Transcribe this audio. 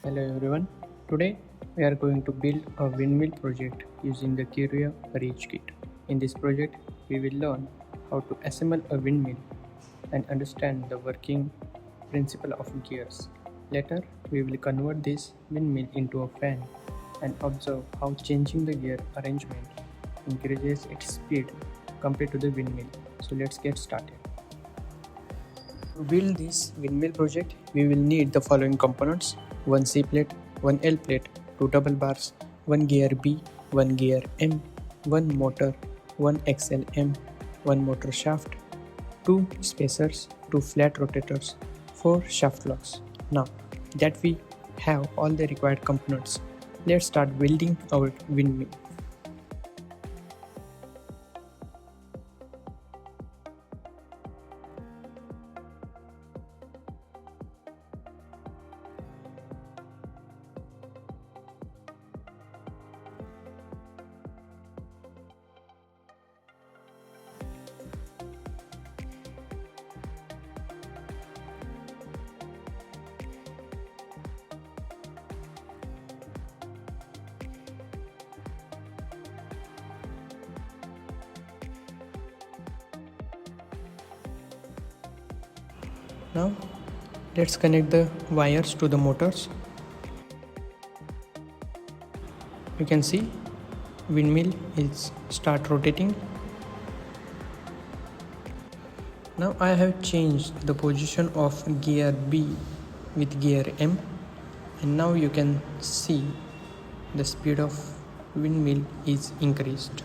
Hello everyone. Today we are going to build a windmill project using the Qurio Reach Kit. In this project, we will learn how to assemble a windmill and understand the working principle of gears. Later, we will convert this windmill into a fan and observe how changing the gear arrangement increases its speed compared to the windmill. So let's get started. To build this windmill project, we will need the following components: one C plate, one L plate, two double bars, one gear B, one gear M, one motor, one XLM, one motor shaft, two spacers, two flat rotators, four shaft locks. Now that we have all the required components, let's start building our windmill. Now let's connect the wires to the motors. You can see windmill is start rotating. Now I have changed the position of gear B with gear M, and now you can see the speed of windmill is increased.